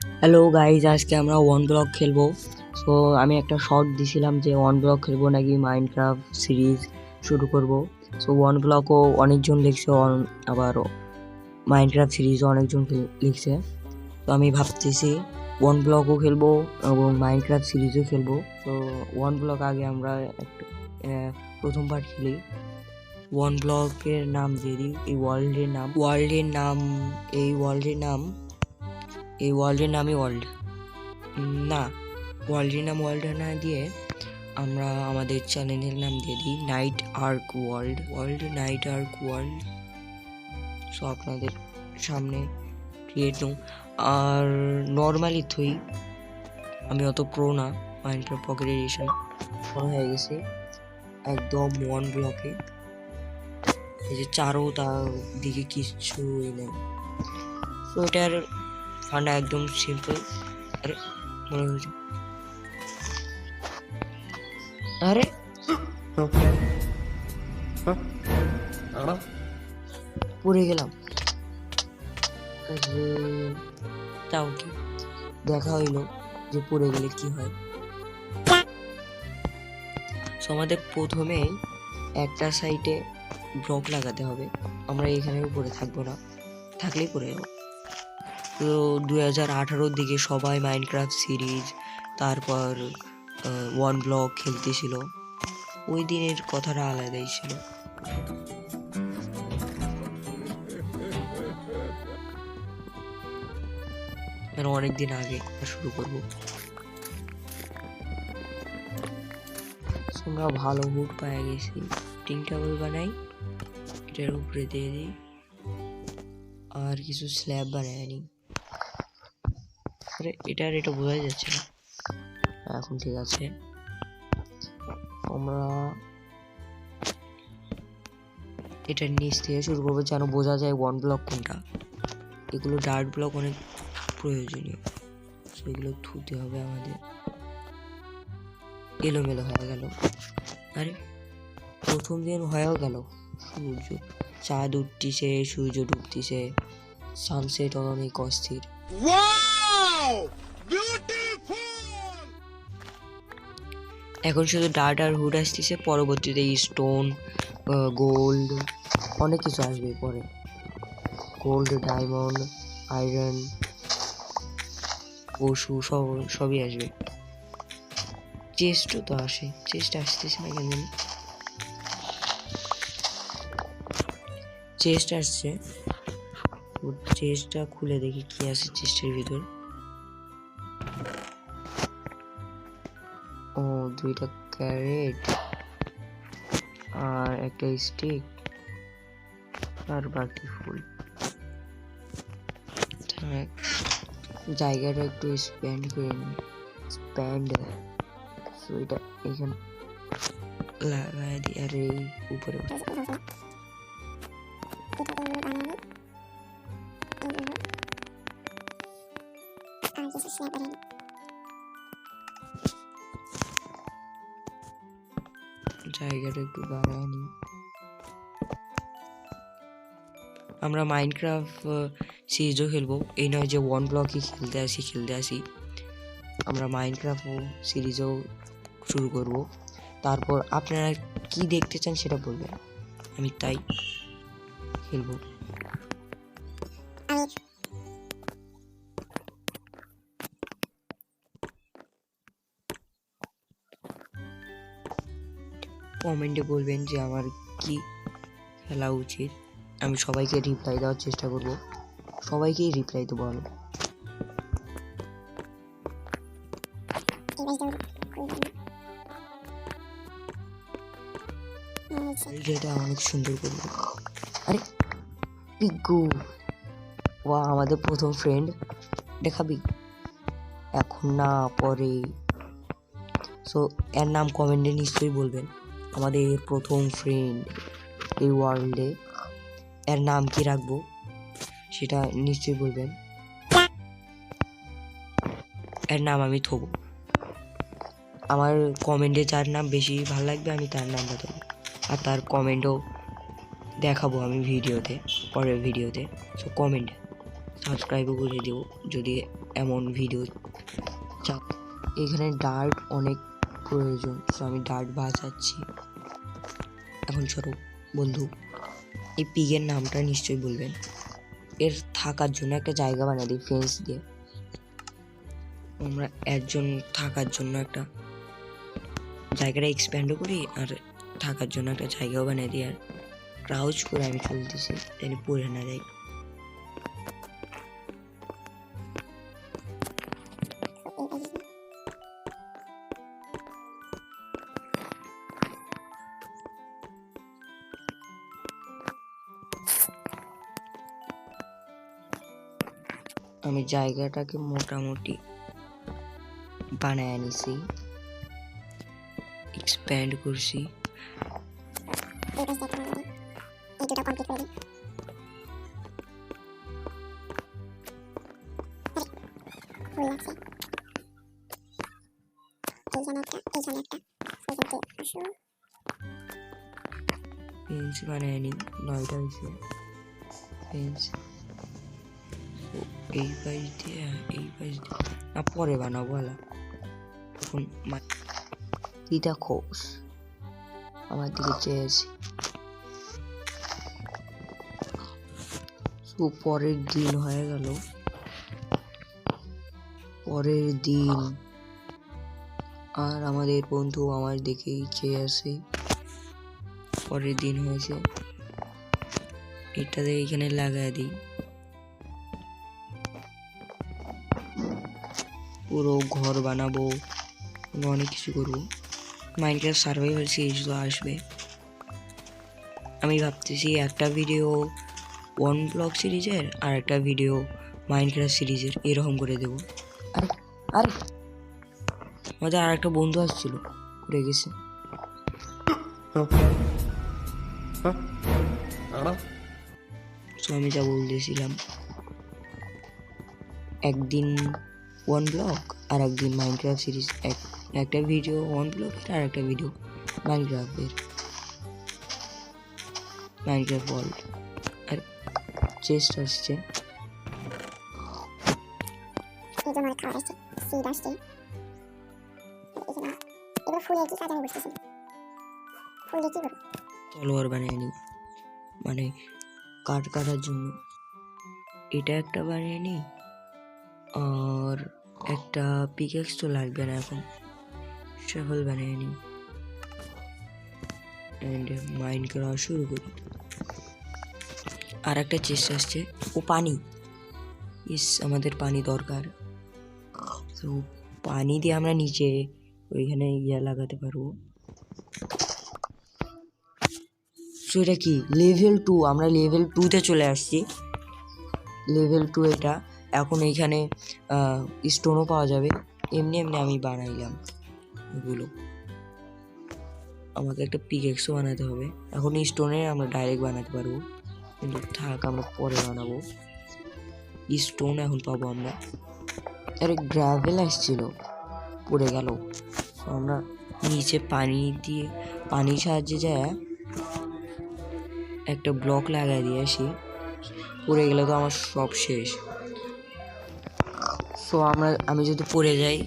Hello guys, আজকে আমরা one block খেলবো। সো আমি একটা শর্ট দিছিলাম যে ওয়ান ব্লক খেলবো নাকি মাইনক্রাফট সিরিজ শুরু করব। সো ওয়ান ব্লকও অনেকজন লিখছে, আবার মাইনক্রাফট সিরিজও অনেকজন লিখছে। তো আমি ভাবতেছি ওয়ান ব্লকও খেলবো এবং মাইনক্রাফট সিরিজও খেলবো। তো ওয়ান ব্লক আগে আমরা একটা প্রথম পার্ট খেলি। ওয়ান ব্লকের নাম দিয়ে দিই, এই ওয়ার্ল্ডের নামই ওয়ার্ল্ড না, ওয়ার্ল্ডের নাম ওয়ার্ল্ড না দিয়ে আমরা আমাদের চ্যানেলের নাম দিয়ে দিই নাইট আর্ক ওয়ার্ল্ড। সো আপনাদের সামনে ক্রিয়েট নো আর নর্মালি থুই, আমি অত প্রো না মাইনক্রাফট পকেট এডিশন হয়ে গেছে একদম ওয়ান ব্লকে। এই যে চারো তার দিকে কিছুই নেই। তো এটার ফান্ডা একদম সিম্পল। আরে মনে হয়েছে, আরে পড়ে গেলাম। তাও কি দেখা হইলো যে পড়ে গেলে কি হয়। সো আমাদের প্রথমে একটা সাইডে ব্লক লাগাতে হবে। আমরা এখানে উপরে থাকবো না, থাকলেই পড়ে যাবো। তো 2018-র দিকে সবাই মাইনক্রাফট সিরিজ তারপর ওয়ান ব্লক খেলতেছিল। ওই দিনের কথাটা আলাদাই ছিল। অনেকদিন আগে শুরু করবো। আমরা ভালো হুড পায়ে গেছি, টিং টেবিল বানাই, এটার উপরে দিয়ে দিই আর কিছু স্ল্যাব বানাই আনি। আরে এটা বোঝা যাচ্ছে না, এখন ঠিক আছে। আমরা এটার নিচ থেকে শুরু করবো যেন বোঝা যায় ওয়ান ব্লক কোনটা। এগুলো ডার্ট ব্লক অনেক প্রয়োজনীয়, সেগুলো ধুতে হবে আমাদের। এলোমেলো হয়ে গেল। আরে প্রথম দিন হয়েও গেল। সূর্য, চাঁদ উঠতিছে, সূর্য ডুবতিছে, সানসেট অনেক অস্থির। এখন শুধু ডার্ট আর হুড আসতেছে, পরবর্তীতে স্টোন, গোল্ড অনেক কিছু আসবে পরে। গোল্ড, ডায়মন্ড, আয়রন, পশু সবই আসবে। চেস্টও তো আসে, চেস্ট আসতেছে না কেন? চেস্ট আসছে, চেস্টটা খুলে দেখি কি আছে চেস্টের ভিতর। ও, 2টা ক্যারেট আর একটা স্টিক আর বাকি ফুল। জায়গাটা একটু স্প্যান্ড করে নিই, সো এটা এখানে লাগাই দিই। আর এই উপরে জায়গাটা একটু বাড়ায় নিই। আমরা মাইনক্রাফট সিরিজও খেলবো, এই নয় যে ওয়ান ব্লকই খেলতে আসি। আমরা মাইনক্রাফট সিরিজও শুরু করব। তারপর আপনারা কি দেখতে চান সেটা বলবেন, আমি তাই খেলবো। কমেন্টে বলবেন যে আমার কি খেলা উচিত, আমি সবাইকে রিপ্লাই দেওয়ার চেষ্টা করব। সবাইকেই রিপ্লাই দেবো আমি। এটা অনেক সুন্দর করবো। আরে পিগু, ওয়া আমাদের প্রথম ফ্রেন্ড, দেখাবি এখন না পরে? সো এর নাম কমেন্টে নিশ্চয়ই বলবেন। আমাদের প্রথম ফ্রেন্ড এই ওয়ার্ল্ডে, এর নাম কি রাখবো সেটা নিশ্চয়ই বলবেন। এর নাম আমি থবো, আমার কমেন্টে যার নাম বেশি ভালো লাগবে আমি তার নামটা দেবো, আর তার কমেন্টও দেখাবো আমি ভিডিওতে, পরের ভিডিওতে। সো কমেন্ট সাবস্ক্রাইবও করে দেবো যদি এমন ভিডিও। এখানে ডার্ট অনেক প্রয়োজন, তো আমি ডার্ট বাঁচাচ্ছি। এখন চলো বন্ধু, এই পিগের নামটা নিশ্চয়ই বলবেন। এর থাকার জন্য একটা জায়গা বানিয়ে দিই ফেন্স দিয়ে। আমরা একজন থাকার জন্য একটা জায়গাটা এক্সপ্যান্ডও করি, আর থাকার জন্য একটা জায়গাও বানিয়ে দিই। আর ক্রাউচ করে আমি চলতেছি, যেন পড়ে না যাই। আমি জায়গাটাকে মোটামুটি বানায় নিছি, এক্সপ্যান্ড করছি। ফেন্স বানায় নি, 9টা হয়েছে ফেন্স। এই পাশ দিয়ে না পরে বানাবো বলা। এখন তিতা খোস আমার দিকে চেয়েছে। তো পরের দিন হয়ে গেল, পরের দিন আর আমাদের বন্ধু আমার দিকেই চেয়ে আছে। পরের দিন হয়েছে, এটাতে এখানে লাগাই দিই। পুরো ঘর বানাবো, অনেক কিছু করবো। মাইনক্রাফট সার্ভাইভাল সিরিজ তো আসবে। আমি ভাবতেছি একটা ভিডিও ওয়ান ব্লক সিরিজের আর একটা ভিডিও মাইনক্রাফট সিরিজের, এরকম করে দেবো। আরে আরে আমাদের আর একটা বন্ধু আসছিল, পড়ে গেছে। তো আমি যা বলতেছিলাম, একদিন ওয়ান ব্লক আর একদিন মাইনক্রাফট সিরিজ, একটা ভিডিও ওয়ান ব্লকের আর একটা ভিডিও মাইনক্রাফটের, মাইনক্রাফট ওয়ার্ল্ড। আর চেস্ট আসছে, তলোয়ার বানিয়ে নিই, মানে কাঠ কাটার জন্য। এটা একটা বানিয়ে নিই, আর একটা পিকেক্স তো লাগবে না এখন, শাফল বানিয়ে নিই। এন্ড মাইন করা শুরু করি। আর একটা চেষ্টা আসছে, ও পানি, ইস আমাদের পানি দরকার। তো পানি দিয়ে আমরা নিচে ওইখানে লাগাতে পারবো। তো এটা কি লেভেল 2, আমরা লেভেল 2-তে চলে আসছি। লেভেল 2 এটা। এখন এইখানে স্টোনও পাওয়া যাবে। এমনি এমনি আমি বানাইলাম এগুলো। আমাকে একটা পিকেক্সও বানাতে হবে। এখন স্টোনে আমরা ডাইরেক্ট বানাতে পারবো, কিন্তু থাক আমরা পরে বানাবো। স্টোন এখন পাবো আমরা। আরে গ্রাভেল আসছিল, পড়ে গেল। আমরা নিচে পানির সাহায্যে যায় একটা ব্লক লাগাই দিয়ে আসি। পড়ে গেলে তো আমার সব শেষ। সো আমি যদি পড়ে যাই,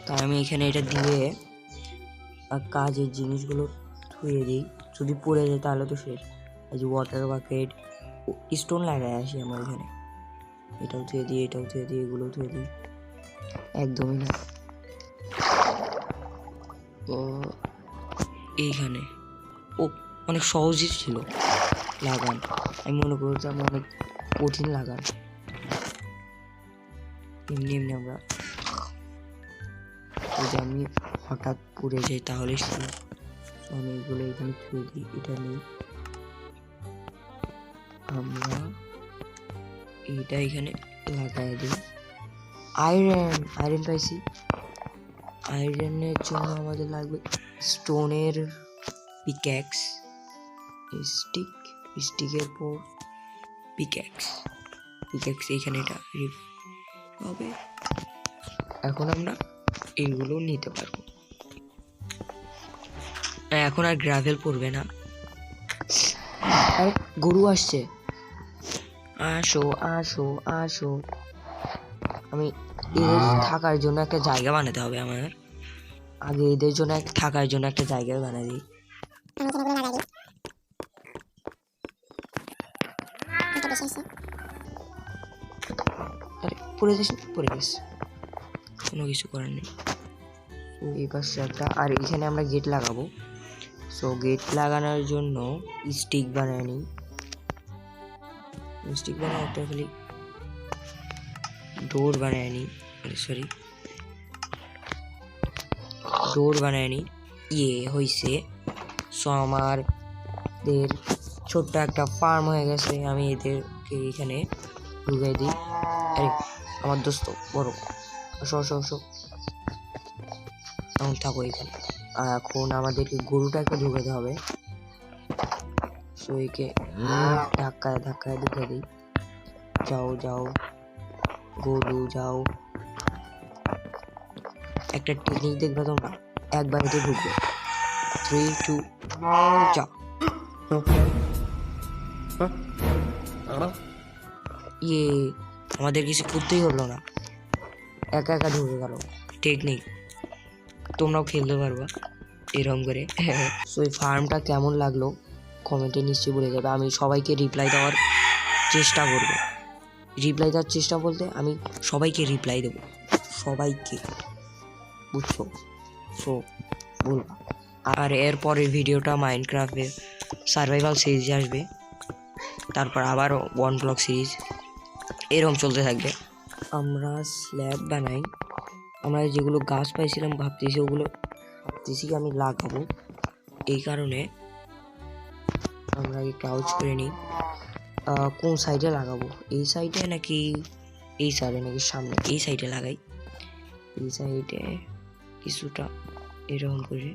তাই আমি এখানে এটা দিয়ে আর কাজের জিনিসগুলো ধুয়ে দিই। যদি পড়ে যায় তাহলে তো শেষ। এই যে ওয়াটার বাকেট, স্টোন লাগাই আসি আমার এখানে। এটাও ধুয়ে দিই, এটাও ধুয়ে দিই, এগুলো ধুয়ে দিই। একদমই না। তো এইখানে অনেক সহজই ছিল লাগান। আমি মনে করছিলাম অনেক কঠিন লাগান। এমনি এমনি আমরা, যদি আমি হঠাৎ পড়ে যাই তাহলে আমি এগুলো এখানে ছুঁয়ে দিই। এটা নেই, আমরা এটা এখানে লাগাই দিই। আয়রন পাইছি। আয়রনের জন্য আমাদের লাগবে স্টোনের পিক্যাক্স, স্টিকের পর পিক্যাক্স এখানে এটা হবে। এখন আমরা এইগুলো নিতে পারবো। এখন আর গ্রাভেল পড়বে না। আরে গরু আসছে, আসো আসো আসো। আমি এদের থাকার জন্য একটা জায়গা বানাতে হবে আমার। আগে এদের জন্য থাকার জন্য একটা জায়গা বানাই দিই। আরে পড়ে যাস, পড়ে গেছ, কোনো কিছু করার নেই। তো এই পাশে একটা, আর এখানে আমরা গেট লাগাবো। সো গেট লাগানোর জন্য স্টিক বানায় নিই। স্টিক বানায় একটা খালি ডোর বানায় নিই, সরি ডোর বানায় নিই। হয়েছে। সো আমাদের ছোট্ট একটা ফার্ম হয়ে গেছে। আমি এদেরকে এখানে ঢুকাই দিই। আরে আমার দোস্ত বড়, আসো আসো আসো, এখন থাকো এখানে। এখন আমাদেরকে গরুটাকে ঢুকাতে হবে। সো একে ধাক্কায় ধাক্কায় ঢুকে দিই। যাও যাও গরু যাও। একটা টেকনিক দেখবে তোমরা, একবার এতে ঢুকবে। 3 2 যাও। আমাদের কিছু করতেই হলো না, একা একা ঢুকে গেল। টেকনিক তোমরাও খেলতে পারবা এরকম করে। সো এই ফার্মটা কেমন লাগলো কমেন্টে নিশ্চয়ই বলে যাবে। আমি সবাইকে রিপ্লাই দেওয়ার চেষ্টা করব। রিপ্লাই দেওয়ার চেষ্টা বলতে আমি সবাইকে রিপ্লাই দেবো, সবাইকে, বুঝছো? সো বলবা। আর এরপরের ভিডিওটা মাইনক্রাফটের সার্ভাইভাল সিরিজে আসবে, তারপর আবার ওয়ান ব্লক সিরিজ, এরকম চলতে থাকবে। আমরা স্ল্যাব বানাই। আমরা যেগুলো গাছ পাইছিলাম ভাবতেছি আমি লাগাবো। এই কারণে আমরা ক্রাউচ করে নিই। কোন সাইডে লাগাবো, এই সাইডে নাকি এই সাইডে নাকি সামনে? এই সাইডে লাগাই। এই সাইডে কিছুটা এরকম করে।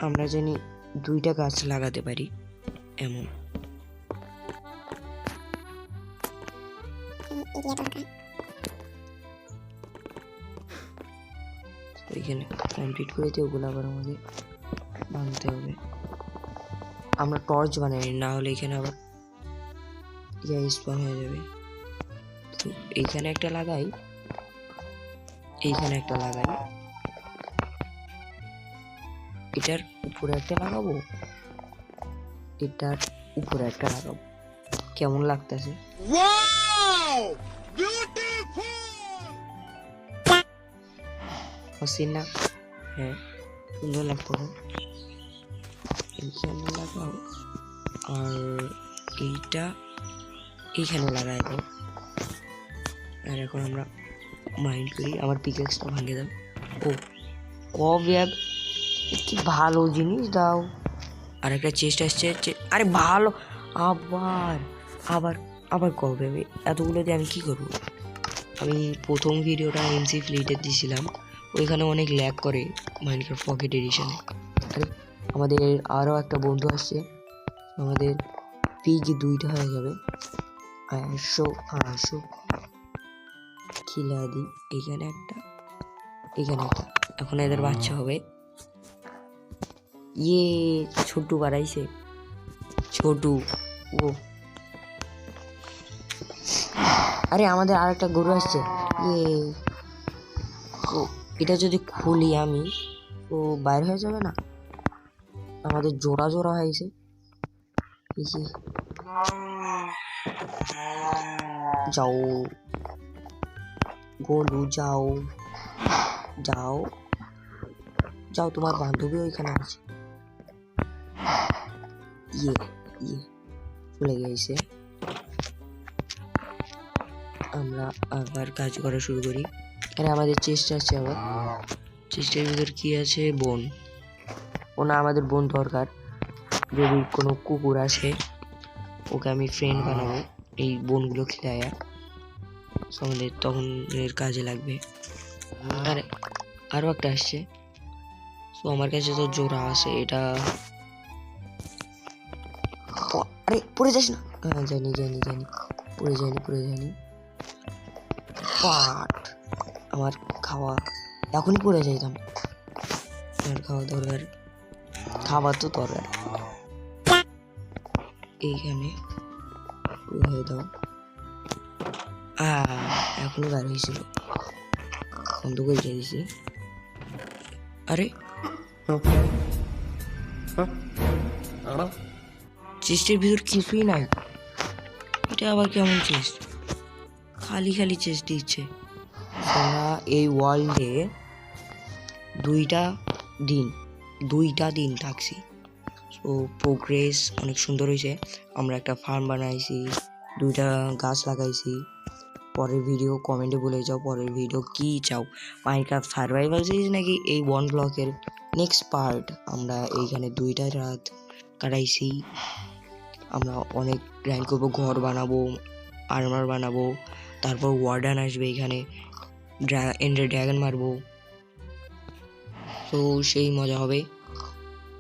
আমরা জানি 2টা গাছ লাগাতে পারি এমন। এখানে কমপ্লিট করে দিয়ে ওগুলো আবার আমাদের বানাতে হবে। আমরা টর্চ বানাই, না হলে এখানে আবার স্পন হয়ে যাবে। তো এইখানে একটা লাগাই, এইখানে একটা লাগাই, এটার উপরে একটা লাগাবো, এটার উপরে একটা লাগাবো। কেমন লাগতেছে? হসিন না? হ্যাঁ, সুন্দর লাগতেছে। এইখানে লাগাও, আর এইটা এইখানে লাগাই দাও। আর এখন আমরা মাইন্ড করি, আমার পিকেক্সটা ভাঙে দাও। ও কবে কি ভালো জিনিস দাও। আর একটা চেস্ট আসছে। আরে ভালো, আবার আবার আবার কবে? এতগুলো দিয়ে আমি কি করবো? আমি প্রথম ভিডিওটা এমসি ফ্লিটের দিয়েছিলাম, ওইখানে অনেক ল্যাগ করে মাইনক্রাফট পকেট এডিশনে। আরে আমাদের আরও একটা বন্ধু আসছে, আমাদের পিগ 2টা হয়ে যাবে। 500 খিলা দিই। এইখানে একটা, এখানে একটা। এখন এদের বাচ্চা হবে। ছোটু বাড়াইছে, ছোটু। ও আরে আমাদের আর একটা গরু আসছে। এটা যদি খুলি আমি, তো বাইর হয়ে যাবে না? আমাদের জোড়া জোড়া হয়েছে। যাও গরু যাও যাও যাও, তোমার বান্ধবী ওইখানে আছে। চলে গেছে। আমরা আবার কাজ করা শুরু করি। এখানে আমাদের চেষ্টা আছে, আবার চেষ্টার ভিতর কি আছে? বোন। ও না, আমাদের বোন দরকার। যদি কোনো কুকুর আসে ওকে আমি ফ্রেন্ড বানাবো, এই বোনগুলো খেলায়া আমাদের তখন এর কাজে লাগবে। আরে আরো একটা আসছে। তো আমার কাছে তো জোড়া আছে, এটা আরে পড়ে যাস না। জানি জানি জানি, পড়ে যায়নি। পাট আমার খাওয়া এখনই পড়ে যাইতাম, আমার খাওয়া দরকার, খাবার তো দরকার। এইখানে হয়ে দাও, এখনো বার হয়েছিল, বন্ধ করে দিয়েছি। আরে চেস্টের ভিতর কিছুই নাই, এটা আবার কেমন চেস্ট, খালি খালি চেস্ট দিচ্ছে। আমরা এই ওয়ার্ল্ডে দুইটা দিন থাকছি, সো প্রোগ্রেস অনেক সুন্দর হয়েছে। আমরা একটা ফার্ম বানাইছি, 2টা গাছ লাগাইছি। পরের ভিডিও কমেন্টে বলে যাও পরের ভিডিও কি চাও, মাইনক্রাফট সার্ভাইভাল সিরিজ নাকি এই ওয়ান ব্লকের নেক্সট পার্ট। আমরা এইখানে 2টা রাত কাটাইছি, আমরা অনেক গ্রাইন্ড করবো, ঘর বানাবো, আর্মার বানাবো, তারপর ওয়ার্ডান আসবে এখানে, এন্ডার ড্রাগন মারবো, তো সেই মজা হবে।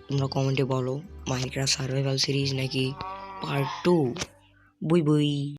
তোমরা কমেন্টে বলো মাইনক্রাফট সার্ভাইভাল সিরিজ নাকি পার্ট 2। বুই বুই।